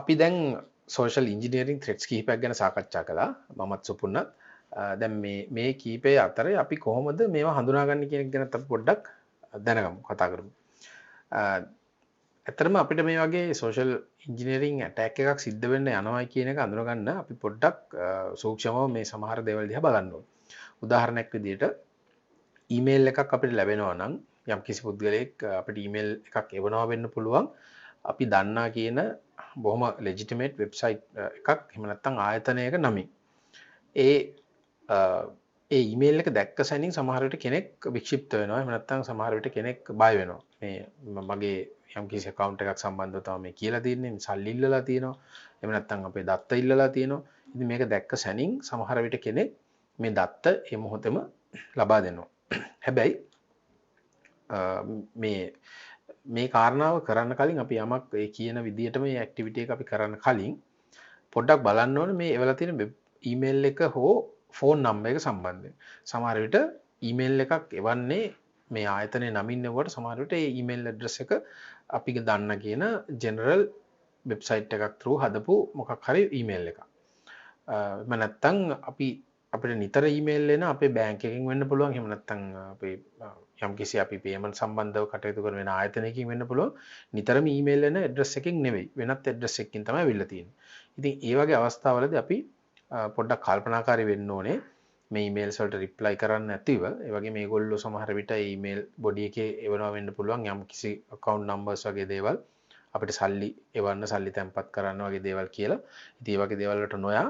අපි දැන් social engineering ත්‍රෙඩ්ස් කිහිපයක් ගැන සාකච්ඡා කළා මමත් සුපුන්නත්. දැන් මේ කීපය අතරේ අපි කොහොමද මේවා හඳුනාගන්නේ කියන එක ගැන අපි පොඩ්ඩක් දැනගමු කතා කරමු. ඇත්තටම අපිට මේ වගේ සෝෂල් ඉංජිනීරින් ඇටැක් එකක් සිද්ධ වෙන්න යනවා කියන එක අඳුනගන්න අපි පොඩ්ඩක් සූක්ෂමව මේ සමහර දේවල් දිහා බලන්න ඕනේ. උදාහරණයක් විදිහට ඊමේල් එකක් අපිට ලැබෙනවා නම් යම් කිසි පුද්ගලයෙක් අපිට ඊමේල් එකක් එවනවා වෙන්න පුළුවන්. අපි දන්නා කියන බොහොම ලෙජිටිමේට් වෙබ්සයිට් එකක් එහෙම නැත්නම් ආයතනයක නමින්. ඒ ඊමේල් එක දැක්ක සැනින් සමහර විට කෙනෙක් වික්ෂිප්ත වෙනවා. එහෙම නැත්නම් සමහර විට කෙනෙක් බය වෙනවා. මේ මගේ යම් කිසි account එකක් සම්බන්ධව තමයි මේ කියලා තියෙන්නේ. සල්ලි ඉල්ලලා තියෙනවා. එහෙම නැත්නම් අපේ දත්ත ඉල්ලලා තියෙනවා. ඉතින් මේක දැක්ක සැනින් සමහර විට කෙනෙක් මේ දත්ත ඒ මොහොතේම ලබා දෙනවා. හැබැයි මේ කාරණාව කරන්න කලින් අපි යමක් ඒ කියන විදිහට මේ ඇක්ටිවිටි එක අපි කරන්න කලින් පොඩ්ඩක් බලන්න ඕනේ මේ එවලා තියෙන ඊමේල් එක හෝ ෆෝන් නම්බර් එක සම්බන්ධයෙන්. සමහර විට ඊමේල් එකක් එවන්නේ මේ ආයතනයේ නමින් එවුවට සමහර විට ඒ ඊමේල් ඇඩ්‍රස් එක අපි දන්න කියන ජෙනරල් වෙබ්සයිට් එකක් through හදපු මොකක් හරි ඊමේල් එකක්. එහෙම නැත්නම් අපිට නිතර ඊමේල් එන අපේ බැංක් එකකින් වෙන්න පුළුවන්. එහෙම නැත්නම් අපේ යම්කිසි අපි පේමන්ට් සම්බන්ධව කටයුතු කරන වෙන ආයතනයකින් වෙන්න පුළුවන්. නිතරම ඊමේල් එන ඇඩ්‍රස් එකකින් නෙවෙයි වෙනත් ඇඩ්‍රස් එකකින් තමයි අවිල්ලා තියෙන්නේ. ඉතින් ඒ වගේ අවස්ථාවලදී අපි පොඩ්ඩක් කල්පනාකාරී වෙන්න ඕනේ. මේ ඊමේල්ස් වලට රිප්ලයි කරන්න නැතිව ඒ වගේ මේගොල්ලෝ සමහර විට ඊමේල් බොඩි එකේ එවනවා වෙන්න පුළුවන් යම්කිසි account numbers වගේ දේවල් අපිට සල්ලි එවන්න සල්ලි තැන්පත් කරන්න වගේ දේවල් කියලා. ඉතින් ඒ වගේ දේවල් වලට නොයා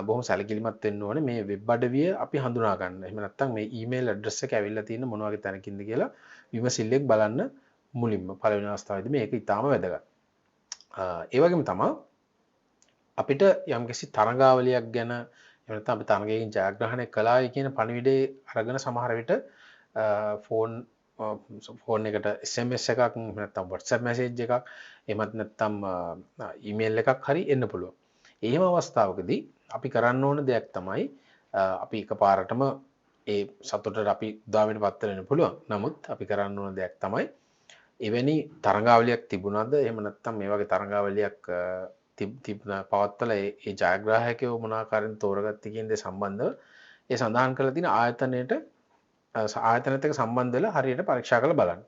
බොහොම සැලකිලිමත් වෙන්න ඕනේ මේ වෙබ් අඩවිය අපි හඳුනා ගන්න. එහෙම නැත්නම් මේ ඊමේල් ඇඩ්‍රස් එක ඇවිල්ලා තියෙන මොන වගේ තැනකින්ද කියලා විමසිල්ලෙන් බලන්න මුලින්ම පළවෙනි අවස්ථාවේදී මේක ඉතාම වැදගත්. ඒ වගේම තමයි අපිට යම්කිසි තරඟාවලියක් ගැන එහෙම නැත්නම් අපි තරඟයකින් ජයග්‍රහණය කළායි කියන පණිවිඩය අරගෙන සමහර විට ෆෝන් එකට SMS එකක් නැත්නම් WhatsApp message එකක් එහෙමත් නැත්නම් ඊමේල් එකක් හරි එන්න පුළුවන්. එහෙම අවස්ථාවකදී අපි කරන්න ඕන දෙයක් තමයි අපි එකපාරටම ඒ සතුටට අපි උදාවෙන්න පත් වෙන්න පුළුවන්. නමුත් අපි කරන්න ඕන දෙයක් තමයි එවැනි තරඟාවලියක් තිබුණාද එහෙම නැත්නම් මේ වගේ තරඟාවලියක් පවත්වලා ඒ ජයග්‍රාහකයෝ මොන ආකාරයෙන් තෝරගත්තේ කියන දේ සම්බන්ධව ඒ සඳහන් කරලා තියෙන ආයතනයට ආයතනයත් එක්ක සම්බන්ධ වෙලා හරියට පරීක්ෂා කරලා බලන්න.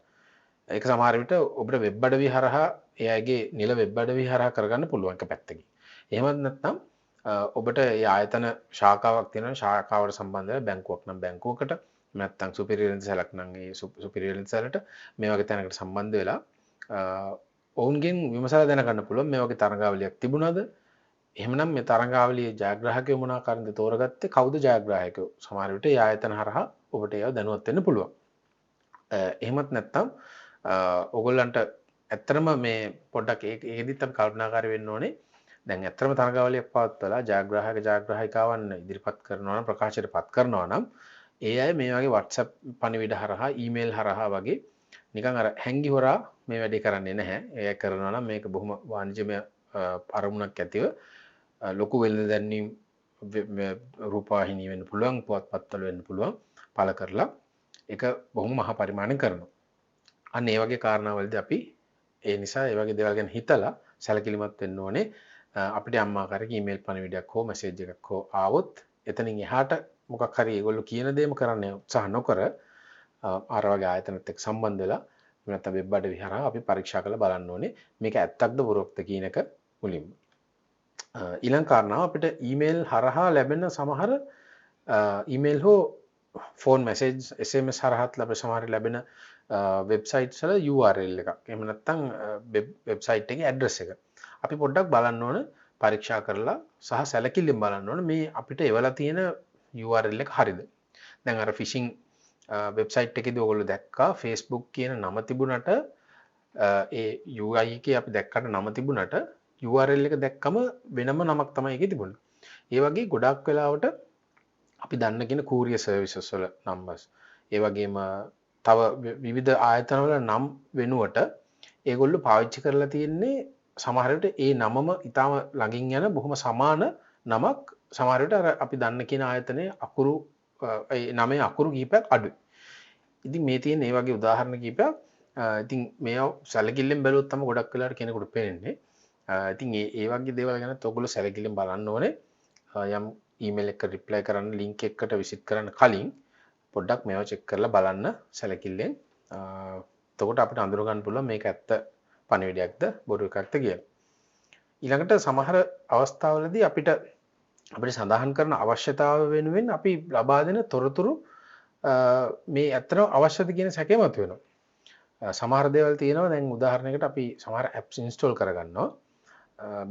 ඒක සමහර විට ඔබට වෙබ් අඩවිය හරහා එයාගේ නිල වෙබ් අඩවිය හරහා කරගන්න පුළුවන් එක පැත්තකින්. එහෙමත් නැත්නම් ඔබට ඒ ආයතන ශාඛාවක් තියෙනවා ශාඛාවට සම්බන්ධ වෙලා බැංකුවක් නම් බැංකුවකට නැත්නම් සුපිරියර් ඉන්සලක් නම් ඒ සුපිරියර් ඉන්සලට මේ වගේ තැනකට සම්බන්ධ වෙලා ඔවුන්ගෙන් විමසලා දැනගන්න පුළුවන් මේ වගේ තරඟාවලියක් තිබුණාද? එහෙමනම් මේ තරඟාවලියේ ජයග්‍රාහකයෝ මොන ආකාරයෙන්ද තෝරගත්තේ? කවුද ජයග්‍රාහකයෝ? සමහර විට ඒ ආයතන හරහා ඔබට ඒව දැනුවත් වෙන්න පුළුවන්. එහෙමත් නැත්නම් ඔයගොල්ලන්ට ඇත්තටම මේ පොඩ්ඩක් ඒකෙදිත් අපි කල්පනාකාරී වෙන්න ඕනේ. දැන් ඇත්තටම තරඟාවලියක් පවත්වලා ජයග්‍රාහකයන් ඉදිරිපත් කරනවා නම් ප්‍රකාශයටපත් කරනවා නම් ඒ අය මේ වගේ WhatsApp පණිවිඩ හරහා ඊමේල් හරහා වගේ නිකන් අර හැංගි හොරා මේ වැඩේ කරන්නේ නැහැ. ඒ කරනවා නම් මේක බොහොම වාණිජමය අරමුණක් ඇතිව ලොකු වෙළඳ දැන්වීම් රූපවාහිනී වෙන්න පුළුවන්, පුවත්පත්වල වෙන්න පුළුවන් පළ කරලා ඒක බොහොම මහා පරිමාණයෙන් කරනවා. අන්න ඒ වගේ කාරණාවලදී අපි ඒ නිසා ඒ වගේ දේවල් ගැන හිතලා සැලකිලිමත් වෙන්න ඕනේ. අපිට අම්මාකාරක ඊමේල් පණිවිඩයක් හෝ මැසේජ් එකක් හෝ ආවොත් එතනින් එහාට මොකක් හරි ඒගොල්ලෝ කියන දේම කරන්න උත්සාහ නොකර අර වගේ ආයතනත් එක්ක සම්බන්ධ වෙලා නැත්නම් වෙබ් අඩවි හරහා අපි පරීක්ෂා කරලා බලන්න ඕනේ මේක ඇත්තක්ද බොරුක්ද කියන එක මුලින්ම. ඊළඟ කාරණාව අපිට ඊමේල් හරහා ලැබෙන සමහර ඊමේල් හෝ ෆෝන් මැසේජ් SMS හරහාත් සමහර ලැබෙන වෙබ්සයිට්ස් වල URL එකක්. එහෙම නැත්නම් වෙබ්සයිට් එකේ ඇඩ්‍රස් එක. අපි පොඩ්ඩක් බලන්න ඕන පරීක්ෂා කරලා සහ සැලකිල්ලෙන් බලන්න ඕන මේ අපිට එවලා තියෙන URL එක හරියද. දැන් අර ෆිෂිං වෙබ්සයිට් එකේදී ඔයගොල්ලෝ දැක්කා Facebook කියන නම තිබුණට ඒ UI එකේ අපි දැක්කට නම තිබුණට URL එක දැක්කම වෙනම නමක් තමයි ඒකේ තිබුණේ. ඒ වගේ ගොඩක් වෙලාවට අපි දන්න කියන courier services වල numbers ඒ වගේම තව විවිධ ආයතන වල නම් වෙනුවට ඒගොල්ලෝ පාවිච්චි කරලා තියෙන්නේ සමහර විට ඒ නමම ඊටාම ළඟින් යන බොහොම සමාන නමක් සමහර විට අර අපි දන්න කියන ආයතනයේ අකුරු ඒ නමේ අකුරු කීපයක් අඩුයි. ඉතින් මේ තියෙන මේ වගේ උදාහරණ කීපයක් ඉතින් මේව සැලකිල්ලෙන් බැලුවොත් තමයි ගොඩක් වෙලාවට කෙනෙකුට පේන්නේ ඉතින් ඒ වගේ දේවල් ගැන ඔයගොල්ලෝ සැලකිලිමත් බලන්න ඕනේ. යම් ඊමේල් එක රිප්ලයි කරන්න ලින්ක් එකකට විසිට් කරන්න කලින් පොඩ්ඩක් මේව චෙක් කරලා බලන්න සැලකිල්ලෙන්. එතකොට අපිට අඳුර ගන්න පුළුවන් මේක ඇත්ත පණිවිඩයක්ද බොරු එකක්ද කියලා. ඊළඟට සමහර අවස්ථාවලදී අපිට සඳහන් කරන අවශ්‍යතාව වෙනුවෙන් අපි ලබා දෙන තොරතුරු මේ ඇත්තටම අවශ්‍යද කියන සැකය මතුවෙනවා. සමහර දේවල් තියෙනවා. දැන් උදාහරණයකට අපි සමහර apps install කරගන්නවා.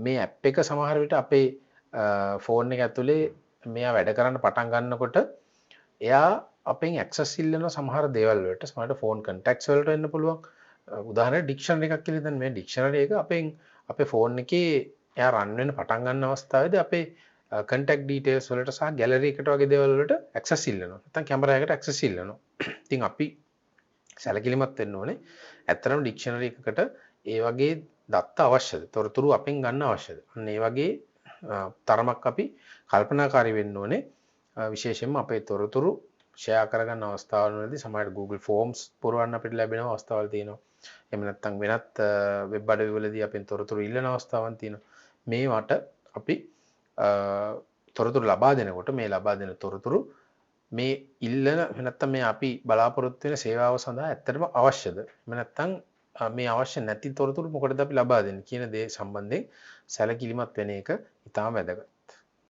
මේ app එක සමහර විට අපේ ෆෝන් එක ඇතුලේ මෙයා වැඩ කරන්න පටන් ගන්නකොට එයා අපෙන් access ඉල්ලන සමහර දේවල් වලට සමහරට ෆෝන් contacts වලට වෙන්න පුළුවන්. උදාහරණයක් dictionary එකක් කියලා දැන් මේ dictionary එක අපේ ෆෝන් එකේ එයා run වෙන්න පටන් ගන්න අවස්ථාවේදී අපේ contact details වලට සහ gallery එකට වගේ දේවල් වලට access ඉල්ලනවා. නැත්නම් camera එකට access ඉල්ලනවා. ඉතින් අපි සැලකිලිමත් වෙන්න ඕනේ. ඇත්තටම dictionary එකකට ඒ වගේ දත්ත අවශ්‍යද? තොරතුරු අපෙන් ගන්න අවශ්‍යද? අන්න ඒ වගේ තරමක් අපි කල්පනාකාරී වෙන්න ඕනේ. විශේෂයෙන්ම අපේ තොරතුරු ෂෙයා කරගන්න අවස්ථාවලදී සමහර Google Forms පුරවන්න අපිට ලැබෙන අවස්ථාවල් තියෙනවා. එහෙම නැත්නම් වෙනත් වෙබ් අඩවිවලදී අපෙන් තොරතුරු ඉල්ලන අවස්ථාවන් තියෙනවා. මේවට අපි තොරතුරු ලබා දෙනකොට මේ ලබා දෙන තොරතුරු මේ ඉල්ලන නැත්නම් මේ අපි බලාපොරොත්තු වෙන සේවාව සඳහා ඇත්තටම අවශ්‍යද? එහෙම නැත්නම් මේ අවශ්‍ය නැති තොරතුරු මොකටද අපි ලබා දෙන්නේ කියන දේ සම්බන්ධයෙන් සැලකිලිමත් වෙන එක ඉතාම වැදගත්.